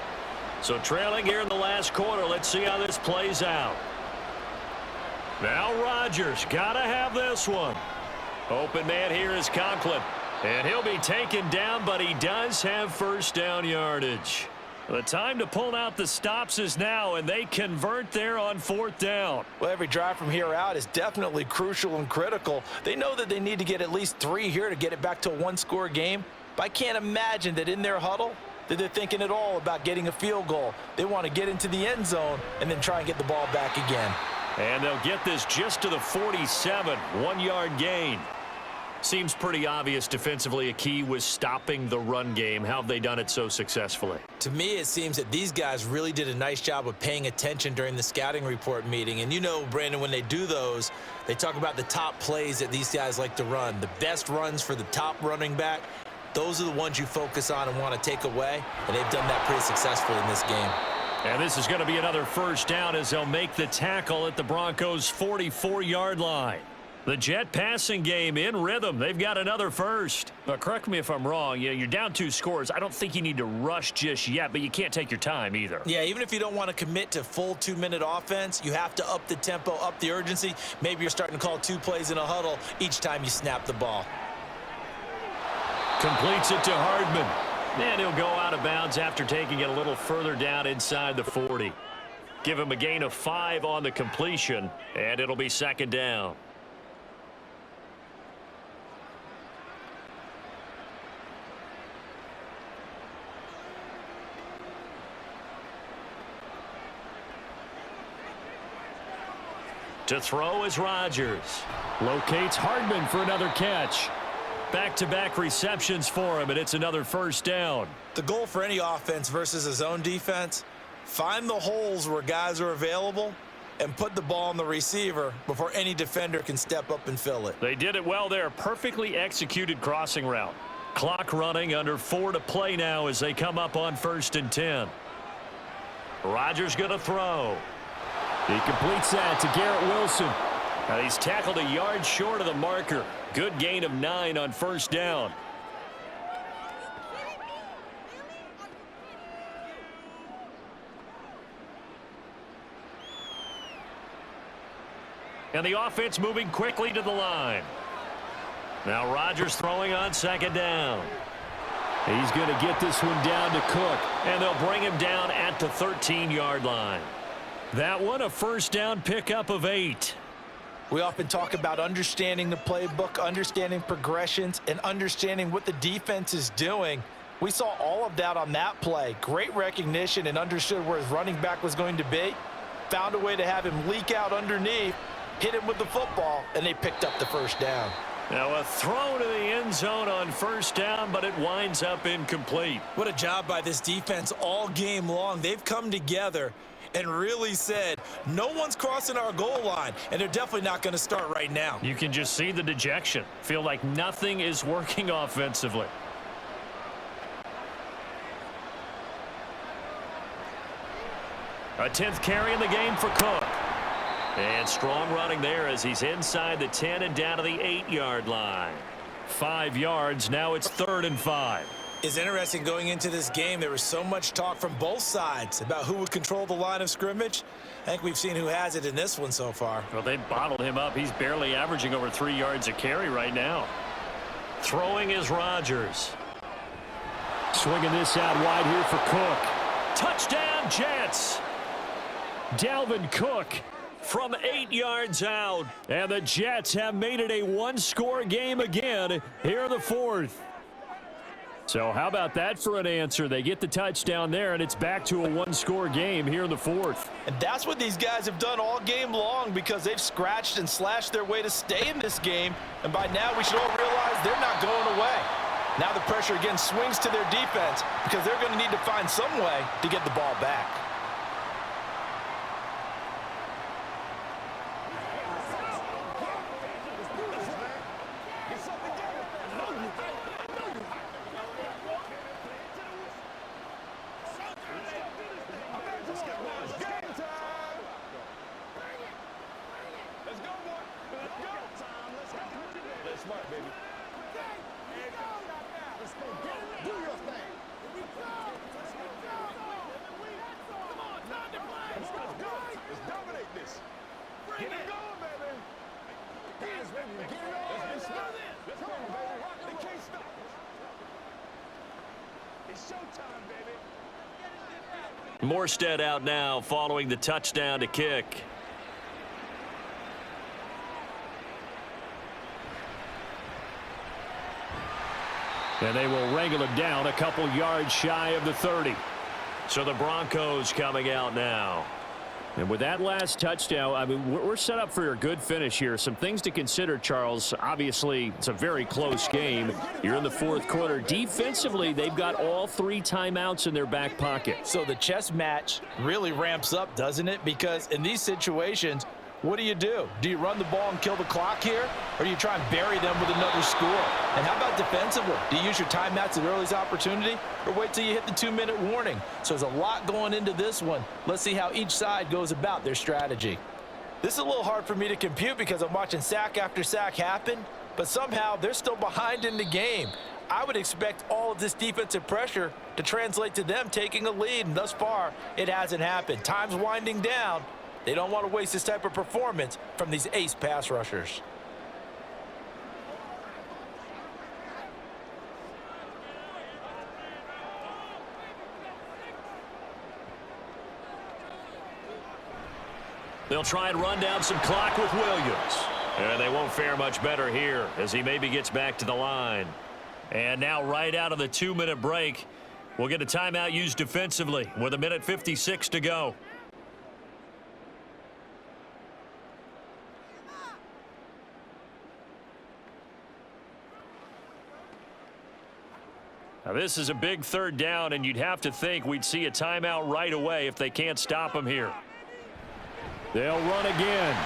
Speaker 1: So trailing here in the last quarter. Let's see how this plays out. Now Rodgers got to have this one. Open man here is Conklin. And he'll be taken down, but he does have 1st down yardage. The time to pull out the stops is now, and they convert there on 4th down.
Speaker 3: Well, every drive from here out is definitely crucial and critical. They know that they need to get at least 3 here to get it back to a 1-score game. But I can't imagine that in their huddle that they're thinking at all about getting a field goal. They want to get into the end zone and then try and get the ball back again.
Speaker 1: And they'll get this just to the 47, 1-yard gain. Seems pretty obvious defensively a key was stopping the run game. How have they done it so successfully?
Speaker 2: To me, it seems that these guys really did a nice job of paying attention during the scouting report meeting. And you know, Brandon, when they do those, they talk about the top plays that these guys like to run. The best runs for the top running back. those are the ones you focus on and want to take away, and they've done that pretty successfully in this game.
Speaker 1: And this is going to be another first down as they'll make the tackle at the Broncos' 44-yard line. The Jet passing game in rhythm. They've got another first. But correct me if I'm wrong. You're down 2 scores. I don't think you need to rush just yet, but you can't take your time either.
Speaker 2: Yeah, even if you don't want to commit to full 2-minute offense, you have to up the tempo, up the urgency. Maybe you're starting to call 2 plays in a huddle each time you snap the ball.
Speaker 1: Completes it to Hardman. And he'll go out of bounds after taking it a little further down inside the 40. Give him a gain of 5 on the completion, and it'll be second down. To throw is Rodgers. Locates Hardman for another catch. Back-to-back receptions for him, and it's another first down.
Speaker 2: The goal for any offense versus his own defense, find the holes where guys are available and put the ball on the receiver before any defender can step up and fill it.
Speaker 1: They did it well there. Perfectly executed crossing route. Clock running, under 4 to play now as they come up on 1st and 10. Rodgers going to throw. He completes that to Garrett Wilson. Now he's tackled a yard short of the marker. Good gain of 9 on first down. And the offense moving quickly to the line. Now Rodgers throwing on second down. He's going to get this one down to Cook, and they'll bring him down at the 13-yard line. That one a first down pickup of 8.
Speaker 2: We often talk about understanding the playbook, understanding progressions, and understanding what the defense is doing. We saw all of that on that play. Great recognition and understood where his running back was going to be. Found a way to have him leak out underneath, hit him with the football, and they picked up the first down.
Speaker 1: Now a throw to the end zone on first down, but it winds up incomplete.
Speaker 2: What a job by this defense all game long. They've come together and really said, no one's crossing our goal line, and they're definitely not going to start right now.
Speaker 1: You can just see the dejection. Feel like nothing is working offensively. A 10th carry in the game for Cook. And strong running there as he's inside the 10 and down to the 8-yard line. 5 yards, now it's 3rd and 5.
Speaker 2: It's interesting going into this game. There was so much talk from both sides about who would control the line of scrimmage. I think we've seen who has it in this one so far.
Speaker 1: Well, they bottled him up. He's barely averaging over 3 yards a carry right now. Throwing is Rodgers. Swinging this out wide here for Cook. Touchdown, Jets. Dalvin Cook from 8 yards out. And the Jets have made it a 1-score game again here in the 4th. So how about that for an answer? They get the touchdown there, and it's back to a 1-score game here in the 4th.
Speaker 3: And that's what these guys have done all game long, because they've scratched and slashed their way to stay in this game. And by now we should all realize they're not going away. Now the pressure again swings to their defense, because they're going to need to find some way to get the ball back.
Speaker 1: Morstead out now following the touchdown to kick. And they will wrangle it down a couple yards shy of the 30. So the Broncos coming out now. And with that last touchdown, I mean, we're set up for a good finish here. Some things to consider, Charles. Obviously, it's a very close game. You're in the 4th quarter. Defensively, they've got all 3 timeouts in their back pocket.
Speaker 2: So the chess match really ramps up, doesn't it? Because in these situations,
Speaker 3: What do? Do you run the ball and kill the clock here? Or do you try and bury them with another score? And how about defensively? Do you use your timeouts at earliest opportunity? Or wait till you hit the 2-minute warning? So there's a lot going into this one. Let's see how each side goes about their strategy. This is a little hard for me to compute because I'm watching sack after sack happen, but somehow they're still behind in the game. I would expect all of this defensive pressure to translate to them taking a lead, and thus far, it hasn't happened. Time's winding down. They don't want to waste this type of performance from these ace pass rushers.
Speaker 1: They'll try and run down some clock with Williams. And they won't fare much better here as he maybe gets back to the line. And now right out of the 2-minute break, we'll get a timeout used defensively with 1:56 to go. Now this is a big 3rd down, and you'd have to think we'd see a timeout right away if they can't stop him here. They'll run again.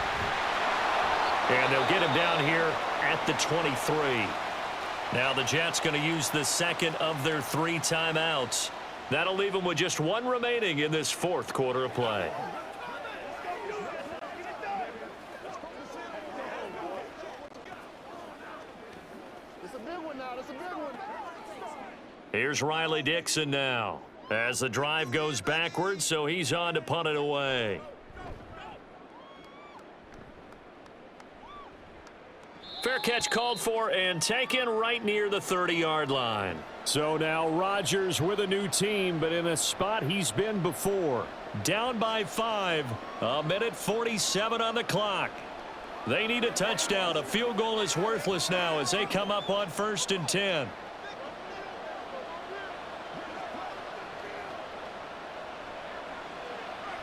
Speaker 1: And they'll get him down here at the 23. Now the Jets going to use the second of their 3 timeouts. That'll leave them with just 1 remaining in this 4th quarter of play.
Speaker 4: It's a big one now. It's a big one.
Speaker 1: Here's Riley Dixon now as the drive goes backwards, so he's on to punt it away. Fair catch called for and taken right near the 30-yard line. So now Rodgers with a new team, but in a spot he's been before. Down by 5, 1:47 on the clock. They need a touchdown. A field goal is worthless now as they come up on 1st and 10.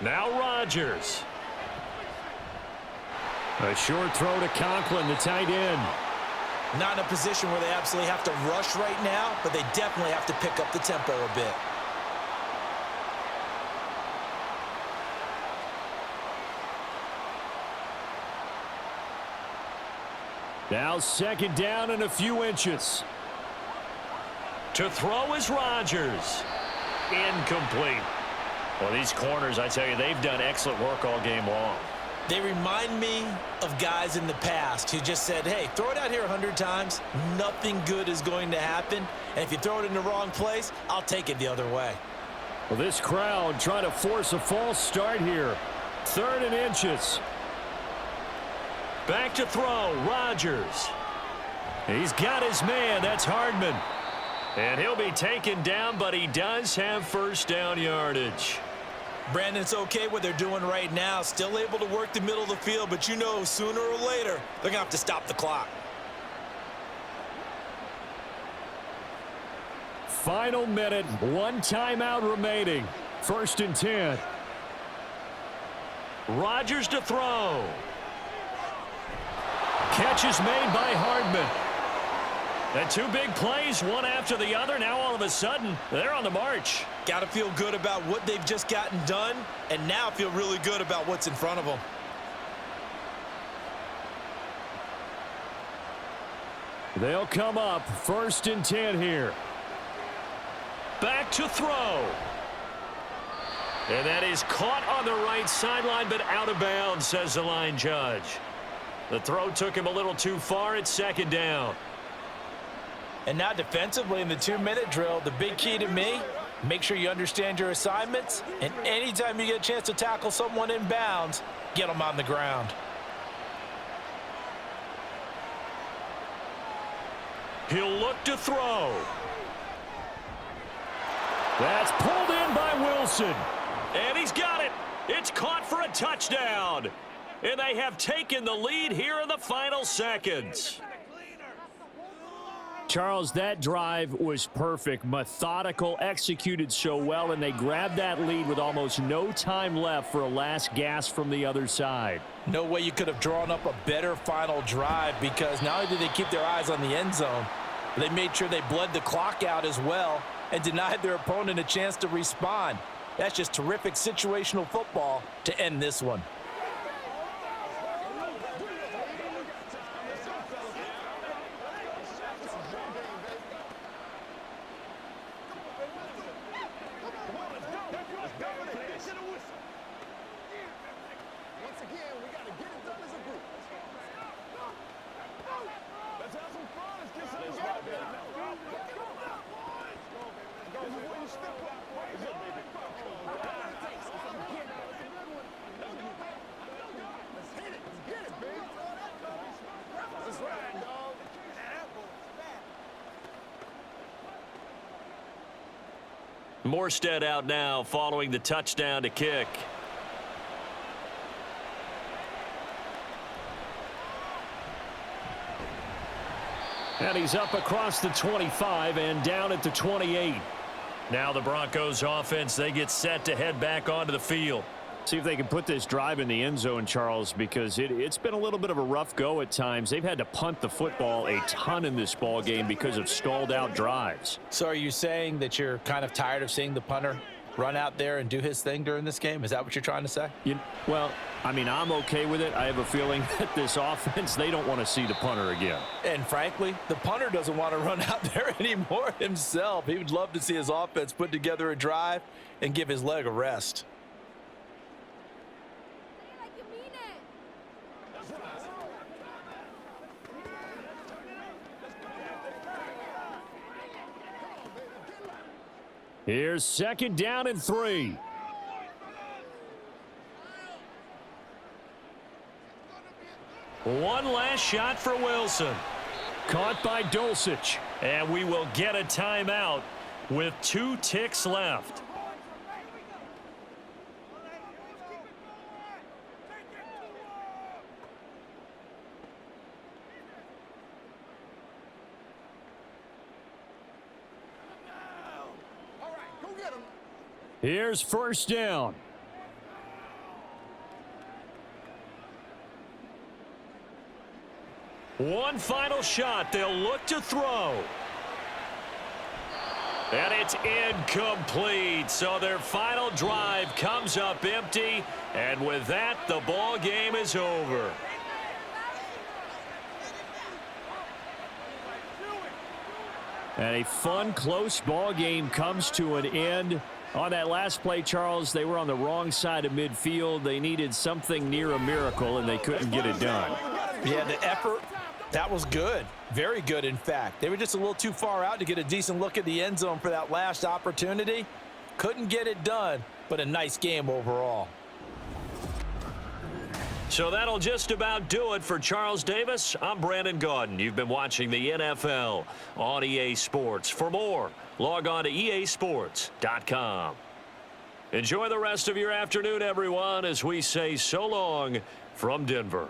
Speaker 1: Now Rodgers. A short throw to Conklin, the tight end.
Speaker 2: Not in a position where they absolutely have to rush right now, but they definitely have to pick up the tempo a bit.
Speaker 1: Now 2nd down and a few inches. To throw is Rodgers. Incomplete. Well, these corners, I tell you, they've done excellent work all game long.
Speaker 2: They remind me of guys in the past who just said, hey, throw it out here 100 times. Nothing good is going to happen. And if you throw it in the wrong place, I'll take it the other way.
Speaker 1: Well, this crowd trying to force a false start here. 3rd and inches. Back to throw, Rodgers. He's got his man, that's Hardman. And he'll be taken down, but he does have 1st down yardage.
Speaker 2: Brandon, it's okay what they're doing right now. Still able to work the middle of the field, but you know sooner or later they're going to have to stop the clock.
Speaker 1: Final minute, 1 timeout remaining. 1st and 10. Rodgers to throw. Catch is made by Hardman. And 2 big plays, one after the other. Now all of a sudden, they're on the march.
Speaker 2: Got to feel good about what they've just gotten done, and now feel really good about what's in front of them.
Speaker 1: They'll come up 1st and 10 here. Back to throw. And that is caught on the right sideline, but out of bounds, says the line judge. The throw took him a little too far. It's 2nd down.
Speaker 2: And now defensively in the 2-minute drill, the big key to me, make sure you understand your assignments, and anytime you get a chance to tackle someone in bounds, get them on the ground.
Speaker 1: He'll look to throw. That's pulled in by Wilson. And he's got it. It's caught for a touchdown. And they have taken the lead here in the final seconds. Charles, that drive was perfect, methodical, executed so well, and they grabbed that lead with almost no time left for a last gasp from the other side.
Speaker 2: No way you could have drawn up a better final drive, because not only did they keep their eyes on the end zone, but they made sure they bled the clock out as well and denied their opponent a chance to respond. That's just terrific situational football to end this one.
Speaker 1: Morstead out now following the touchdown to kick. And he's up across the 25 and down at the 28. Now the Broncos offense, they get set to head back onto the field.
Speaker 5: See if they can put this drive in the end zone, Charles, because it's been a little bit of a rough go at times. They've had to punt the football a ton in this ball game because of stalled out drives.
Speaker 3: So are you saying that you're kind of tired of seeing the punter run out there and do his thing during this game? Is that what you're trying to say?
Speaker 5: Well, I mean, I'm okay with it. I have a feeling that this offense, they don't want to see the punter again.
Speaker 3: And frankly, the punter doesn't want to run out there anymore himself. He would love to see his offense put together a drive and give his leg a rest.
Speaker 1: Here's 2nd down and 3. One last shot for Wilson. Caught by Dulcich. And we will get a timeout with 2 ticks left. Here's 1st down. One final shot. They'll look to throw. And it's incomplete. So their final drive comes up empty. And with that, the ball game is over. And a fun, close ball game comes to an end. On that last play, Charles, they were on the wrong side of midfield. They needed something near a miracle, and they couldn't get it done.
Speaker 3: Yeah, the effort, that was good. Very good, in fact. They were just a little too far out to get a decent look at the end zone for that last opportunity. Couldn't get it done, but a nice game overall.
Speaker 1: So that'll just about do it for Charles Davis. I'm Brandon Gaudin. You've been watching the NFL on EA Sports. For more, log on to easports.com. Enjoy the rest of your afternoon, everyone, as we say so long from Denver.